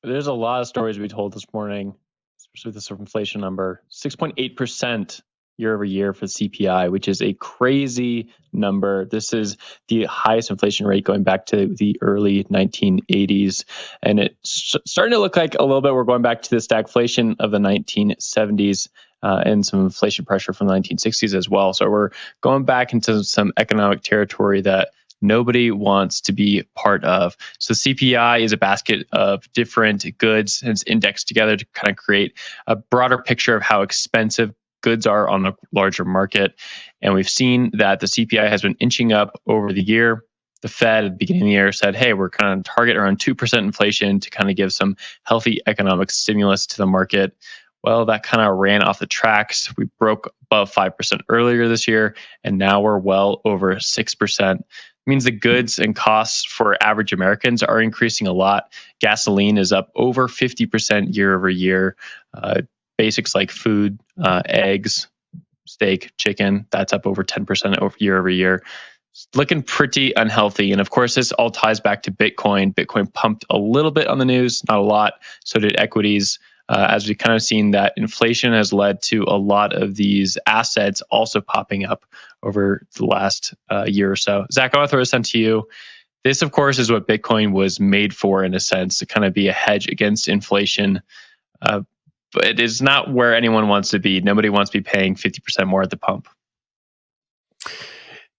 There's a lot of stories we told this morning, especially with this inflation number. 6.8% year over year for the CPI, which is a crazy number. This is the highest inflation rate going back to the early 1980s. And it's starting to look like a little bit we're going back to the stagflation of the 1970s. And some inflation pressure from the 1960s as well. So we're going back into some economic territory that nobody wants to be part of. So CPI is a basket of different goods and it's indexed together to kind of create a broader picture of how expensive goods are on a larger market. And we've seen that the CPI has been inching up over the year. The Fed at the beginning of the year said, hey, we're kind of target around 2% inflation to kind of give some healthy economic stimulus to the market. Well, that kind of ran off the tracks. We broke above 5% earlier this year, and now we're well over 6%. It means the goods and costs for average Americans are increasing a lot. Gasoline is up over 50% year over year. Basics like food, eggs, steak, chicken, that's up over 10% year over year. It's looking pretty unhealthy. And of course, this all ties back to Bitcoin. Bitcoin pumped a little bit on the news, not a lot. So did equities. As we've kind of seen that inflation has led to a lot of these assets also popping up over the last year or so. Zach, I want to throw this on to you. This, of course, is what Bitcoin was made for in a sense, to kind of be a hedge against inflation. But it is not where anyone wants to be. Nobody wants to be paying 50% more at the pump.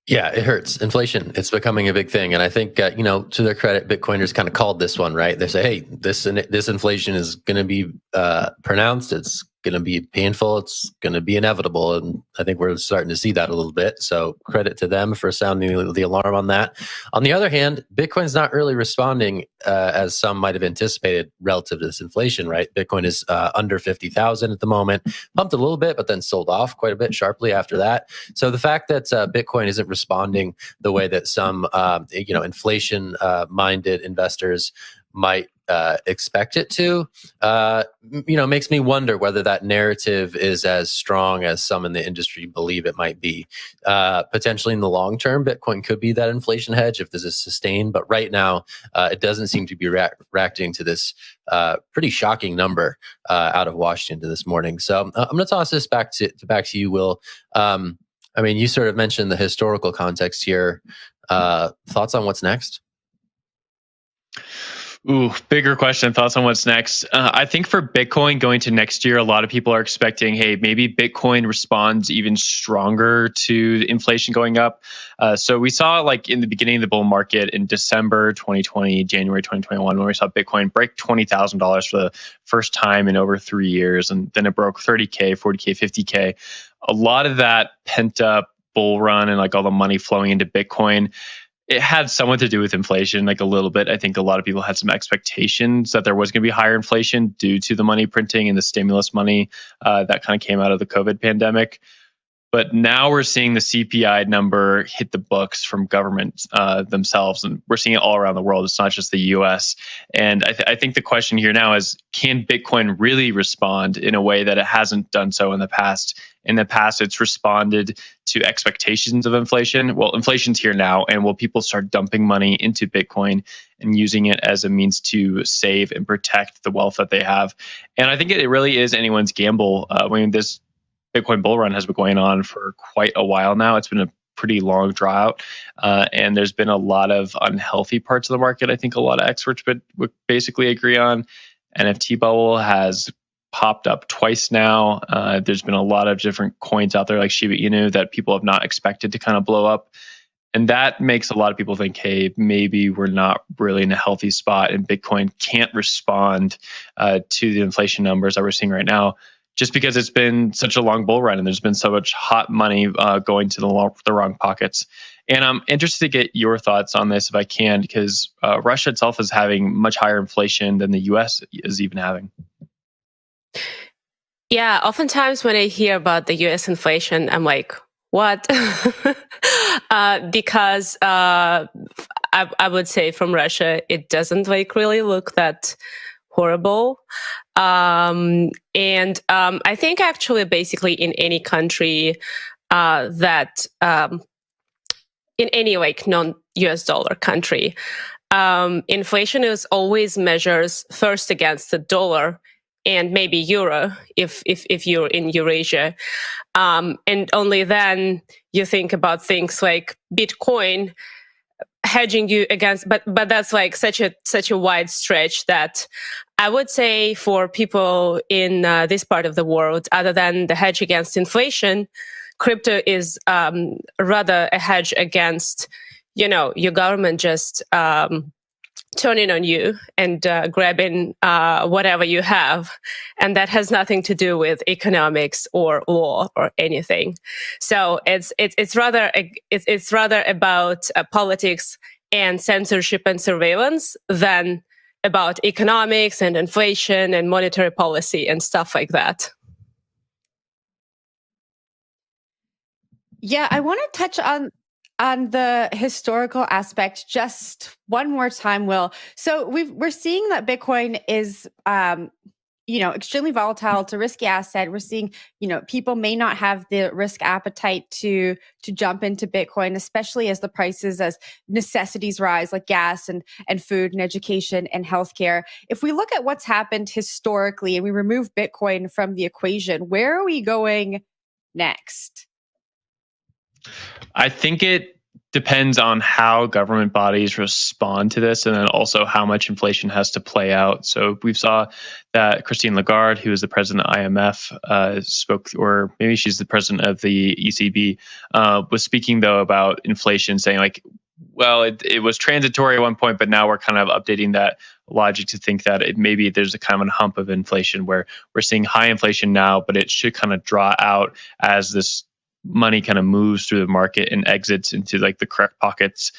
Yeah, it hurts. Inflation, it's becoming a big thing. And I think, to their credit, Bitcoiners kind of called this one, right? They say, hey, this inflation is going to be pronounced. It's going to be painful. It's going to be inevitable. And I think we're starting to see that a little bit. So credit to them for sounding the alarm on that. On the other hand, Bitcoin's not really responding as some might have anticipated relative to this inflation, right? Bitcoin is under 50,000 at the moment, pumped a little bit, but then sold off quite a bit sharply after that. So the fact that Bitcoin isn't responding the way that some, inflation-minded investors might expect it to, makes me wonder whether that narrative is as strong as some in the industry believe it might be. Potentially in the long term, Bitcoin could be that inflation hedge if this is sustained. But right now, it doesn't seem to be reacting to this pretty shocking number out of Washington this morning. So I'm going to toss this back to you, Will. You sort of mentioned the historical context here. Thoughts on what's next? Ooh, bigger question. Thoughts on what's next? I think for Bitcoin going to next year, a lot of people are expecting, hey, maybe Bitcoin responds even stronger to the inflation going up. So we saw like in the beginning of the bull market in December 2020, January 2021, when we saw Bitcoin break $20,000 for the first time in over 3 years. And then it broke 30K, 40K, 50K. A lot of that pent up bull run and like all the money flowing into Bitcoin, it had somewhat to do with inflation, like a little bit. I think a lot of people had some expectations that there was going to be higher inflation due to the money printing and the stimulus money that kind of came out of the COVID pandemic. But now we're seeing the CPI number hit the books from governments themselves, and we're seeing it all around the world. It's not just the US. And I think the question here now is, can Bitcoin really respond in a way that it hasn't done so in the past? In the past, it's responded to expectations of inflation. Well, inflation's here now, and will people start dumping money into Bitcoin and using it as a means to save and protect the wealth that they have? And I think it really is anyone's gamble. This Bitcoin bull run has been going on for quite a while now. It's been a pretty long drought, and there's been a lot of unhealthy parts of the market. I think a lot of experts would basically agree on. NFT bubble has popped up twice now. There's been a lot of different coins out there like Shiba Inu that people have not expected to kind of blow up. And that makes a lot of people think, hey, maybe we're not really in a healthy spot and Bitcoin can't respond to the inflation numbers that we're seeing right now, just because it's been such a long bull run and there's been so much hot money going to the wrong pockets. And I'm interested to get your thoughts on this if I can, because Russia itself is having much higher inflation than the US is even having. Yeah, oftentimes when I hear about the US inflation, I'm like, what? Because I would say from Russia, it doesn't really look that horrible. I think actually basically in any country that in any non-US dollar country, inflation is always measures first against the dollar and maybe euro if you're in Eurasia, and only then you think about things like Bitcoin hedging you against. But that's like such a wide stretch that I would say for people in this part of the world, other than the hedge against inflation, crypto is rather a hedge against, your government just turning on you and grabbing whatever you have, and that has nothing to do with economics or law or anything. So it's rather about politics and censorship and surveillance than about economics and inflation and monetary policy and stuff like that. Yeah, I want to touch on the historical aspect just one more time, Will. So we're seeing that Bitcoin is extremely volatile. It's a risky asset. We're seeing, people may not have the risk appetite to jump into Bitcoin, especially as the prices, as necessities rise, like gas and food and education and healthcare. If we look at what's happened historically and we remove Bitcoin from the equation, where are we going next? I think it depends on how government bodies respond to this, and then also how much inflation has to play out. So we saw that Christine Lagarde, who is the president of IMF, spoke, or maybe she's the president of the ECB, was speaking though about inflation, saying like, well, it was transitory at one point, but now we're kind of updating that logic to think that maybe there's a kind of a hump of inflation where we're seeing high inflation now, but it should kind of draw out as this money kind of moves through the market and exits into like the correct pockets.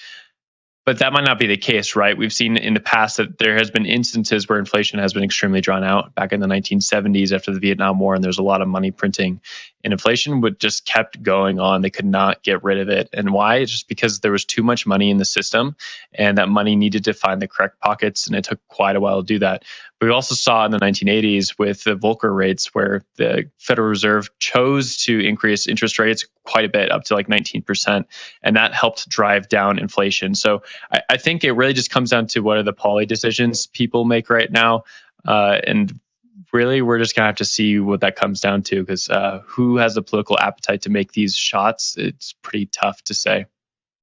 But that might not be the case, right? We've seen in the past that there has been instances where inflation has been extremely drawn out. Back in the 1970s after the Vietnam War, and there's a lot of money printing, and inflation would just kept going on. They could not get rid of it. And why? It's just because there was too much money in the system, and that money needed to find the correct pockets, and it took quite a while to do that. But we also saw in the 1980s with the Volcker rates, where the Federal Reserve chose to increase interest rates quite a bit, up to like 19%, and that helped drive down inflation. So I think it really just comes down to what are the poly decisions people make right now. And really, we're just going to have to see what that comes down to, because who has the political appetite to make these shots? It's pretty tough to say.